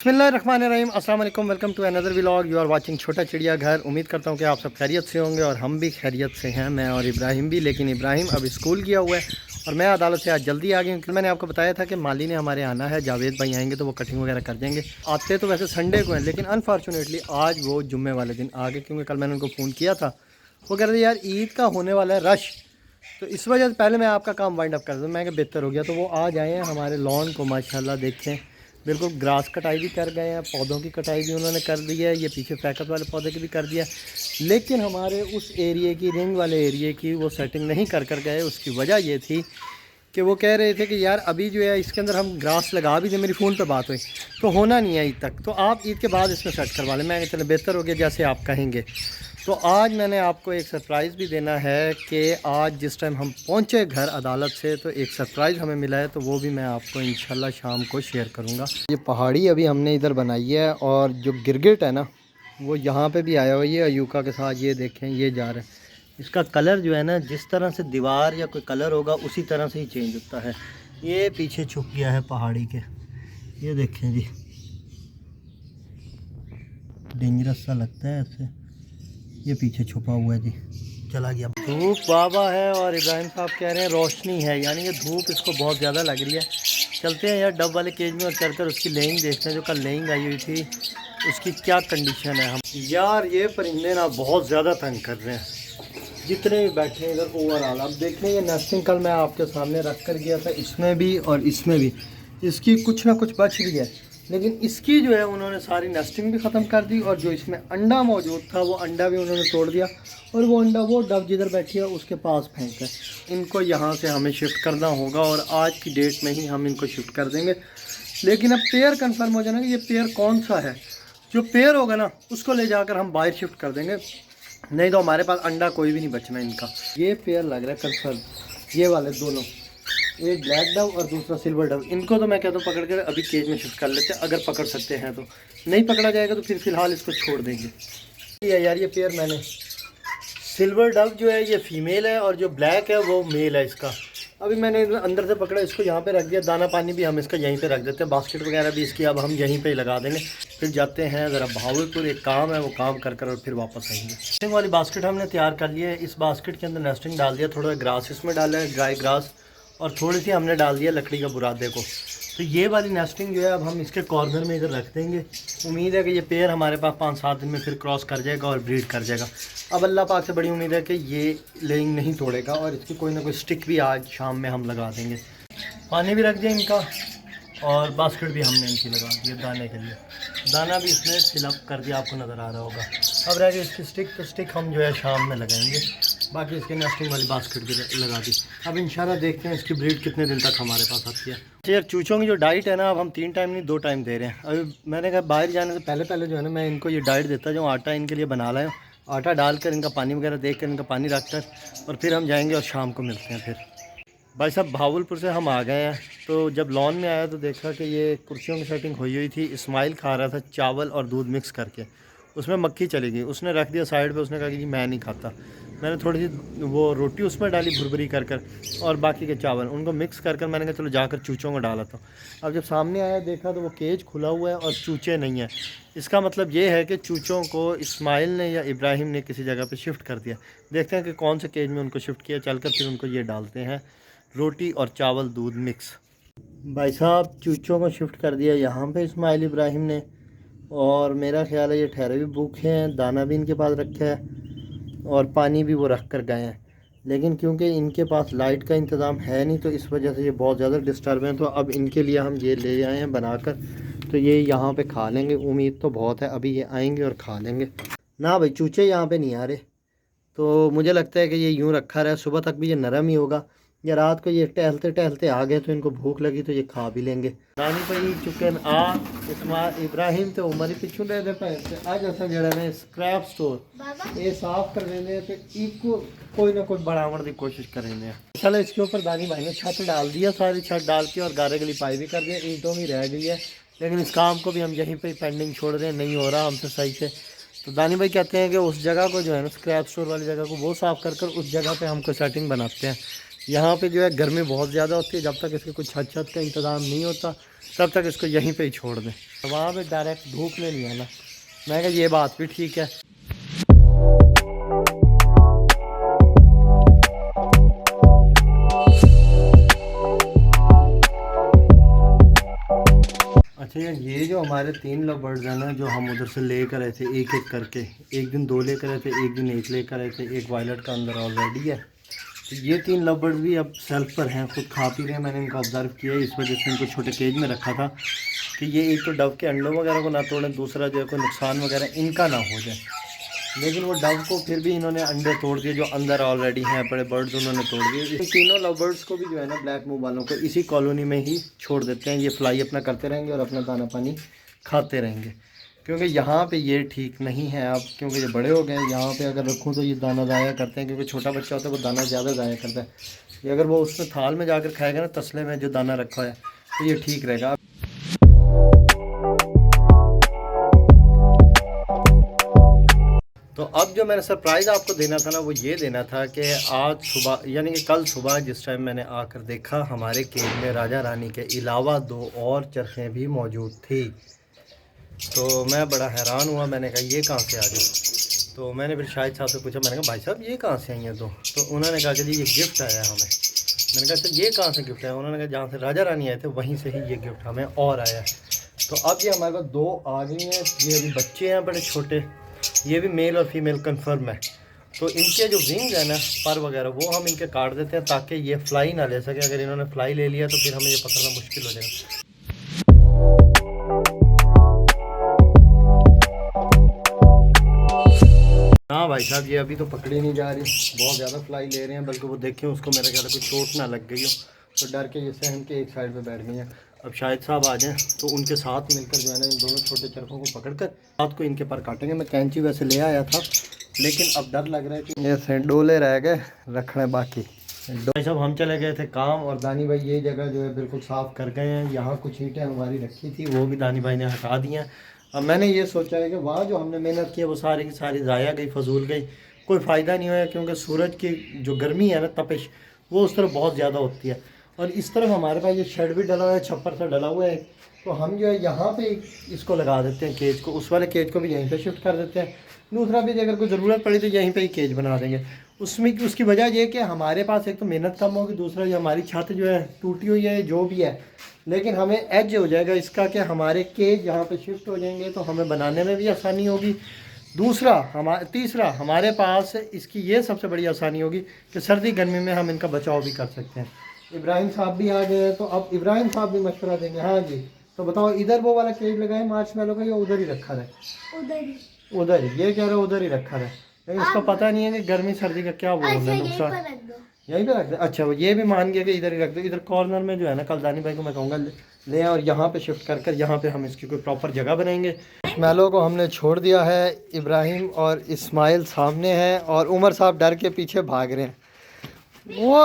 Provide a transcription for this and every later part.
बिस्मिल्लाहिर्रहमानिर्रहीम अस्सलाम वालेकुम। Welcome to another vlog. You are watching छोटा चिड़िया घर। उम्मीद करता हूँ कि आप सब खैरियत से होंगे और हम भी खैरियत से हैं, मैं और इब्राहिम भी। लेकिन इब्राहिम अब स्कूल गया हुआ है और मैं अदालत से आज जल्दी आ गई हूँ। मैंने आपको बताया था कि माली ने हमारे आना है, जावेद भाई आएंगे तो वो कटिंग वगैरह कर देंगे। आते तो वैसे संडे को हैं, लेकिन अनफॉर्चुनेटली आज वो जुम्मे वाले दिन आ गए, क्योंकि कल मैंने उनको फ़ोन किया था। वो कह रहे थे यार ईद का होने वाला है रश, तो इस वजह से पहले मैं आपका काम वाइंड अप कर दूँ। मैं क्या बेहतर हो गया, तो वो आ जाए हैं हमारे लॉन को। माशाल्लाह देखें, बिल्कुल ग्रास कटाई भी कर गए हैं, पौधों की कटाई भी उन्होंने कर दी है, ये पीछे फैकत वाले पौधे की भी कर दिया। लेकिन हमारे उस एरिए की, रिंग वाले एरिए की वो सेटिंग नहीं कर गए। उसकी वजह ये थी कि वो कह रहे थे कि यार अभी जो है इसके अंदर हम ग्रास लगा भी दें, मेरी फ़ोन पे बात हुई तो होना नहीं है ईद तक, तो आप ईद के बाद इसमें सेट करवा लें। मैं चलो बेहतर हो गया जैसे आप कहेंगे। तो आज मैंने आपको एक सरप्राइज़ भी देना है कि आज जिस टाइम हम पहुंचे घर अदालत से, तो एक सरप्राइज़ हमें मिला है, तो वो भी मैं आपको इंशाल्लाह शाम को शेयर करूंगा। ये पहाड़ी अभी हमने इधर बनाई है और जो गिरगिट है ना वो यहाँ पे भी आया हुआ है, ये अयूका के साथ। ये देखें ये जा रहे हैं। इसका कलर जो है ना, जिस तरह से दीवार या कोई कलर होगा उसी तरह से ही चेंज होता है। ये पीछे छुप गया है पहाड़ी के, ये देखें जी, डेंजरस सा लगता है ऐसे। ये पीछे छुपा हुआ है जी, चला गया। धूप बाबा है और इब्राहिम साहब कह रहे हैं रोशनी है, यानी ये धूप इसको बहुत ज़्यादा लग रही है। चलते हैं यार डब वाले केज में और चलकर उसकी लेइंग देखते हैं। जो कल लेइंग आई हुई थी उसकी क्या कंडीशन है। हम यार ये परिंदे ना बहुत ज़्यादा तंग कर रहे हैं, जितने भी बैठे हैं इधर ओवरऑल। अब देखें ये नेस्टिंग कल मैं आपके सामने रख कर गया था, इसमें भी और इसमें भी। इसकी कुछ ना कुछ बच रही है, लेकिन इसकी जो है उन्होंने सारी नेस्टिंग भी ख़त्म कर दी, और जो इसमें अंडा मौजूद था वो अंडा भी उन्होंने तोड़ दिया, और वो अंडा वो डब जिधर बैठी है उसके पास फेंक है। इनको यहाँ से हमें शिफ्ट करना होगा और आज की डेट में ही हम इनको शिफ्ट कर देंगे। लेकिन अब पेयर कन्फर्म हो जाना कि ये पेयर कौन सा है। जो पेयर होगा ना उसको ले जाकर हम बाहर शिफ्ट कर देंगे, नहीं तो हमारे पास अंडा कोई भी नहीं बचना इनका। ये पेयर लग रहा है कन्फर्म, ये वाले दोनों, एक ब्लैक डव और दूसरा सिल्वर डव। इनको तो मैं कहता हूँ पकड़ कर अभी केज में शिफ्ट कर लेते हैं, अगर पकड़ सकते हैं तो। नहीं पकड़ा जाएगा तो फिर फ़िलहाल इसको छोड़ देंगे। यार ये पेयर मैंने, सिल्वर डव जो है ये फ़ीमेल है और जो ब्लैक है वो मेल है इसका। अभी मैंने अंदर से पकड़ा, इसको यहाँ पे रख दिया। दाना पानी भी हम इसका यहीं पे रख देते हैं, बास्केट वगैरह भी इसकी अब हम यहीं पे ही लगा देंगे। फिर जाते हैं ज़रा भावलपुर, एक काम है वो काम कर और फिर वापस आएंगे। नेस्टिंग वाली बास्केट हमने तैयार कर ली है। इस बास्केट के अंदर नेस्टिंग डाल दिया, थोड़ा ग्रास इसमें डाला है, ड्राई ग्रास, और थोड़ी सी हमने डाल दिया लकड़ी का बुरादे को। तो ये वाली नेस्टिंग जो है अब हम इसके कॉर्नर में इधर रख देंगे। उम्मीद है कि ये पेयर हमारे पास 5-7 दिन में फिर क्रॉस कर जाएगा और ब्रीड कर जाएगा। अब अल्लाह पाक से बड़ी उम्मीद है कि ये लेइंग नहीं तोड़ेगा, और इसकी कोई ना कोई स्टिक भी आज शाम में हम लगा देंगे। पानी भी रख दिया इनका, और बास्केट भी हमने इनकी लगा दी है दाने के लिए। दाना भी इसमें फिलअप कर दिया, आपको नज़र आ रहा होगा। अब रह गई इसकी स्टिक, तो स्टिक हम जो है शाम में लगाएंगे। बाकी इसके नेस्टिंग वाली बास्केट भी लगा दी। अब इंशाल्लाह देखते हैं इसकी ब्रीड कितने दिन तक हमारे पास आती है। यार चूचों की जो डाइट है ना, अब हम 3 टाइम नहीं 2 टाइम दे रहे हैं। अभी मैंने कहा बाहर जाने से पहले जो है ना, मैं इनको ये डाइट देता जाऊँ। आटा इनके लिए बना लाएँ, आटा डालकर इनका पानी वगैरह देख कर, इनका पानी रख कर, और फिर हम जाएंगे और शाम को मिलते हैं। फिर भाई साहब भावलपुर से हम आ गए हैं, तो जब लॉन में आया तो देखा कि ये कुर्सियों की सेटिंग हुई थी। इस्माइल खा रहा था चावल और दूध मिक्स करके, उसमें मक्खी चली गई, उसने रख दिया साइड पे। उसने कहा कि जी मैं नहीं खाता। मैंने थोड़ी सी वो रोटी उसमें डाली भुरभुरी कर और बाकी के चावल उनको मिक्स कर मैंने कहा चलो जाकर चूचों को डाला था। अब जब सामने आया देखा तो वो केज खुला हुआ है और चूचे नहीं है। इसका मतलब ये है कि चूचों को इस्माइल ने या इब्राहिम ने किसी जगह पे शिफ्ट कर दिया। देखते हैं कि कौन से केज में उनको शिफ्ट किया। चलकर फिर उनको ये डालते हैं, रोटी और चावल दूध मिक्स। भाई साहब चूचों को शिफ्ट कर दिया यहाँ पे इस्माइल इब्राहिम ने, और मेरा ख्याल है ये ठहरे भी भूखे हैं। दाना भी इनके पास रखा है और पानी भी वो रख कर गए हैं, लेकिन क्योंकि इनके पास लाइट का इंतज़ाम है नहीं तो इस वजह से ये बहुत ज़्यादा डिस्टर्ब हैं। तो अब इनके लिए हम ये ले आए हैं बनाकर, तो ये यहाँ पे खा लेंगे। उम्मीद तो बहुत है अभी ये आएंगे और खा लेंगे। ना भाई चूचे यहाँ पे नहीं आ रहे, तो मुझे लगता है कि ये यूँ रखा रहा, सुबह तक भी ये नरम ही होगा, या रात को ये टहलते टहलते आ गए तो इनको भूख लगी तो ये खा भी लेंगे। रानी भाई चुके आ इब्राहिम तो उमर ही पिछू ले दे पैसे आज असा जड़ा ने स्क्रैप स्टोर ये साफ कर देने तो इसको कोई ना कोई बढ़ावन की कोशिश करेंगे। चलो इसके ऊपर दानी भाई ने छत डाल दिया, सारी छत डाल के और गारे गली पाई भी कर दिया, ईंटों भी रह गई है। लेकिन इस काम को भी हम यहीं पे पेंडिंग छोड़ रहे हैं, नहीं हो रहा हमसे सही से। तो दानी भाई कहते हैं कि उस जगह को जो है ना स्क्रैप स्टोर वाली जगह को वो साफ़ कर उस जगह पे हम कोई सेटिंग बनाते हैं, यहाँ पे जो है गर्मी बहुत ज़्यादा होती है, जब तक इसके कुछ छत का इंतज़ाम नहीं होता तब तक इसको यहीं पे ही छोड़ दें। वहाँ पे डायरेक्ट धूप में नहीं आना। मैं कहा ये बात भी ठीक है। अच्छा यार, ये जो हमारे 3 लव बर्ड्स हैं ना, जो हम उधर से लेकर आए थे एक एक करके, एक दिन 2 लेकर आए थे, एक दिन 1 लेकर आए थे, एक वायलेट का अंदर ऑलरेडी है। तो ये 3 लव बर्ड्स भी अब सेल्फ पर हैं, खुद खा पी रहे हैं। मैंने इनको ऑब्ज़र्व किया है, इस वजह से इनको छोटे केज में रखा था कि ये एक तो डव के अंडों वगैरह को ना तोड़ें, दूसरा जो है कोई नुकसान वगैरह इनका ना हो जाए। लेकिन वो डव को फिर भी इन्होंने अंडे तोड़ दिए, जो अंदर ऑलरेडी हैं बड़े बर्ड्स, उन्होंने तोड़ दिए। इन तीनों लव बर्ड्स को भी जो है ना, ब्लैक मूव वालों को इसी कॉलोनी में ही छोड़ देते हैं। ये फ्लाई अपना करते रहेंगे और अपना दाना पानी खाते रहेंगे, क्योंकि यहाँ पे ये ठीक नहीं है अब, क्योंकि ये बड़े हो गए हैं। यहाँ पे अगर रखूँ तो ये दाना ज़ाया करते हैं, क्योंकि छोटा बच्चा होता है वो दाना ज़्यादा ज़ाया करता है। ये अगर वो उसमें थाल में जाकर खाएगा ना, तसले में जो दाना रखा है, तो ये ठीक रहेगा। तो अब जो मैंने सरप्राइज़ आपको देना था ना, वो ये देना था कि आज सुबह यानी कि कल सुबह जिस टाइम मैंने आकर देखा, हमारे केज में राजा रानी के अलावा 2 और चरखें भी मौजूद थी। तो मैं बड़ा हैरान हुआ, मैंने कहा ये कहाँ से आ गई। तो मैंने फिर शाहिद साहब से पूछा, मैंने कहा भाई साहब ये कहाँ से आई हैं 2? तो उन्होंने कहा कि जी ये गिफ्ट आया हमें। मैंने कहा सर ये कहाँ से गिफ्ट आया? उन्होंने कहा जहाँ से राजा रानी आए थे वहीं से ही ये गिफ्ट हमें और आया। तो अब ये हमारे पास 2 आ गई हैं। ये अभी बच्चे हैं बड़े छोटे, ये भी मेल और फीमेल कंफर्म है। तो इनके जो विंग है ना, पर वगैरह, वो हम इनके काट देते हैं ताकि ये फ्लाई ना ले सके। अगर इन्होंने फ्लाई ले लिया तो फिर हमें ये पकड़ना मुश्किल हो जाएगा। हाँ भाई साहब, ये अभी तो पकड़ी नहीं जा रही, बहुत ज़्यादा फ्लाई ले रहे हैं, बल्कि वो देखें उसको मेरे ख्याल कोई चोट ना लग गई हो, तो डर के जैसे हम के एक साइड पे बैठ गए हैं। अब शाहिद साहब आ जाएं तो उनके साथ मिलकर जो है ना, इन दोनों छोटे चरखों को पकड़कर हाथ को इनके पर काटेंगे। मैं कैंची वैसे ले आया था, लेकिन अब डर लग रहा है कि ये डोले रह गए रखने बाकी। भाई साहब हम चले गए थे काम, और दानी भाई ये जगह जो है बिल्कुल साफ़ कर गए हैं। यहाँ कुछ ईंटें हमारी रखी थी, वो भी दानी भाई ने हटा दी हैं। अब मैंने ये सोचा है कि वहाँ जो हमने मेहनत की है वो सारी की सारी ज़ाया गई, फजूल गई, कोई फ़ायदा नहीं हुआ, क्योंकि सूरज की जो गर्मी है ना, तपिश, वो उस तरफ बहुत ज़्यादा होती है। और इस तरफ हमारे पास ये शेड भी डला हुआ है, छप्पर सा डला हुआ है, तो हम जो है यहाँ पे इसको लगा देते हैं केज को, उस वाले केज को भी यहीं पे शिफ्ट कर देते हैं। दूसरा भी अगर कोई ज़रूरत पड़ी तो यहीं पे ही केज बना देंगे। उसमें उसकी वजह ये कि हमारे पास एक तो मेहनत कम होगी, दूसरा ये हमारी छत जो है टूटी हुई है जो भी है, लेकिन हमें एज हो जाएगा इसका कि हमारे केज यहाँ पे शिफ्ट हो जाएंगे, तो हमें बनाने में भी आसानी होगी। तीसरा हमारे पास इसकी ये सबसे बड़ी आसानी होगी कि सर्दी गर्मी में हम इनका बचाव भी कर सकते हैं। इब्राहिम साहब भी आ गए, तो अब इब्राहिम साहब भी मशवरा देंगे। हाँ जी, तो बताओ इधर वो वाला केज लगाए मार्शमैलो का, या उधर ही रखा है? उधर ही ये कह रहे उधर ही रखा है, लेकिन इसको पता नहीं है कि गर्मी सर्दी का क्या वो होगा नुकसान। यहीं पे रख दे। अच्छा, वो ये भी मान गया कि इधर ही रख दो। इधर कॉर्नर में जो है ना, कल दानी भाई को मैं कहूँगा ले और यहाँ पे शिफ्ट कर यहाँ पे हम इसकी कोई प्रॉपर जगह बनाएंगे। मैलों को हमने छोड़ दिया है, इब्राहिम और इस्माइल सामने हैं, और उमर साहब डर के पीछे भाग रहे हैं। वो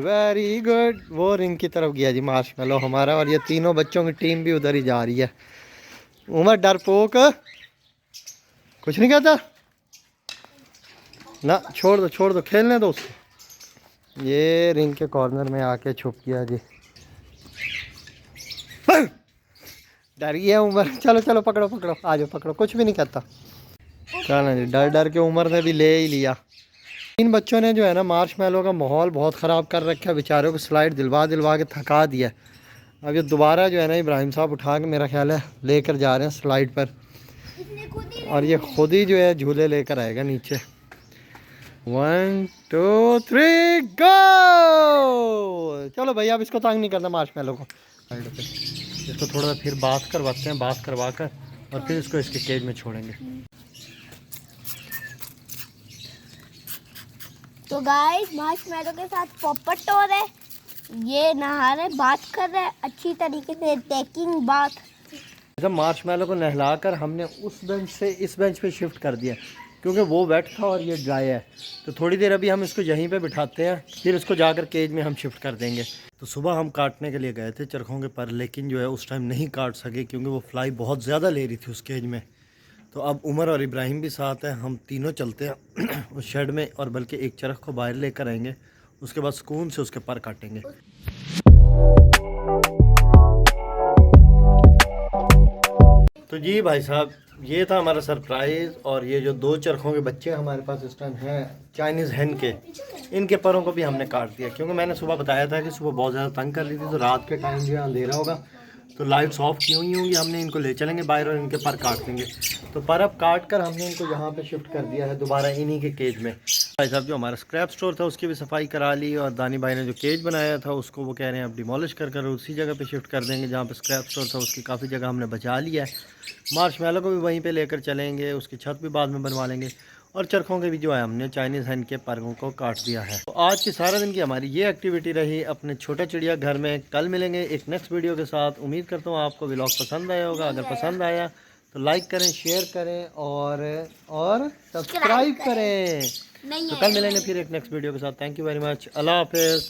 वेरी गुड, वो रिंग की तरफ गया जी मार्शमैलो हमारा, और ये तीनों बच्चों की टीम भी उधर ही जा रही है। उमर डरपोक कुछ नहीं कहता ना, छोड़ दो खेलने दो उसको। ये रिंग के कॉर्नर में आके छुप गया जी, डर गया उमर। चलो पकड़ो, आ जाओ पकड़ो, कुछ भी नहीं कहता। चलो जी, डर के उमर ने भी ले ही लिया। इन बच्चों ने जो है ना, मार्शमैलो का माहौल बहुत ख़राब कर रखा है, बेचारों को स्लाइड दिलवा के थका दिया। अब ये दोबारा जो है ना, इब्राहिम साहब उठा के मेरा ख्याल है लेकर जा रहे हैं स्लाइड पर, और ये खुद ही जो है झूले लेकर आएगा नीचे। 1 2 3 गो। चलो भैया, अब इसको तंग नहीं करना मार्शमैलो को। इसको थोड़ा फिर बात करवाते हैं, बात करवा कर और फिर इसको इसके केज में छोड़ेंगे। तो गाइस, मार्शमैलो के साथ पोपट हो रहे, ये नहा रहे, बात कर रहे, अच्छी तरीके से टेकिंग बात। जब मार्शमैलो को नहलाकर हमने उस बेंच से इस बेंच पे शिफ्ट कर दिया, क्योंकि वो वेट था और ये ड्राई है। तो थोड़ी देर अभी हम इसको यहीं पे बिठाते हैं, फिर इसको जाकर केज में हम शिफ्ट कर देंगे। तो सुबह हम काटने के लिए गए थे चरखों के पर, लेकिन जो है उस टाइम नहीं काट सके, क्योंकि वो फ्लाई बहुत ज़्यादा ले रही थी उस केज में। तो अब उमर और इब्राहिम भी साथ हैं, हम तीनों चलते हैं उस शेड में, और बल्कि एक चरख को बाहर लेकर आएंगे उसके बाद सुकून से उसके पर काटेंगे। तो जी भाई साहब, ये था हमारा सरप्राइज़। और ये जो 2 चरखों के बच्चे हमारे पास इस टाइम हैं चाइनीज़ हैन के, इनके परों को भी हमने काट दिया, क्योंकि मैंने सुबह बताया था कि सुबह बहुत ज़्यादा तंग कर रही थी, तो रात के टाइम जो है अंधेरा होगा तो लाइट्स ऑफ की हुई होंगी, हमने इनको ले चलेंगे बाहर और इनके पर काट देंगे। तो पर अब काट कर हमने इनको यहाँ पे शिफ्ट कर दिया है दोबारा इन्हीं के केज में। भाई साहब, जो हमारा स्क्रैप स्टोर था उसकी भी सफाई करा ली, और दानी भाई ने जो केज बनाया था उसको वो कह रहे हैं अब डिमोलिश कर उसी जगह पे शिफ्ट कर देंगे जहाँ पे स्क्रैप स्टोर था। उसकी काफ़ी जगह हमने बचा लिया है। मार्शमैलो को भी वहीं पे लेकर चलेंगे, उसकी छत भी बाद में बनवा लेंगे, और चरखों के भी जो है हमने चाइनीज़ हैन के पर्गों को काट दिया है। तो आज के सारा दिन की हमारी ये एक्टिविटी रही अपने छोटे चिड़िया घर में। कल मिलेंगे एक नेक्स्ट वीडियो के साथ। उम्मीद करता हूँ आपको व्लॉग पसंद आया होगा। अगर पसंद आया तो लाइक करें, शेयर करें और सब्सक्राइब करें। तो कल मिलेंगे फिर एक नेक्स्ट वीडियो के साथ। Thank you very much. अल्लाह हाफिज़।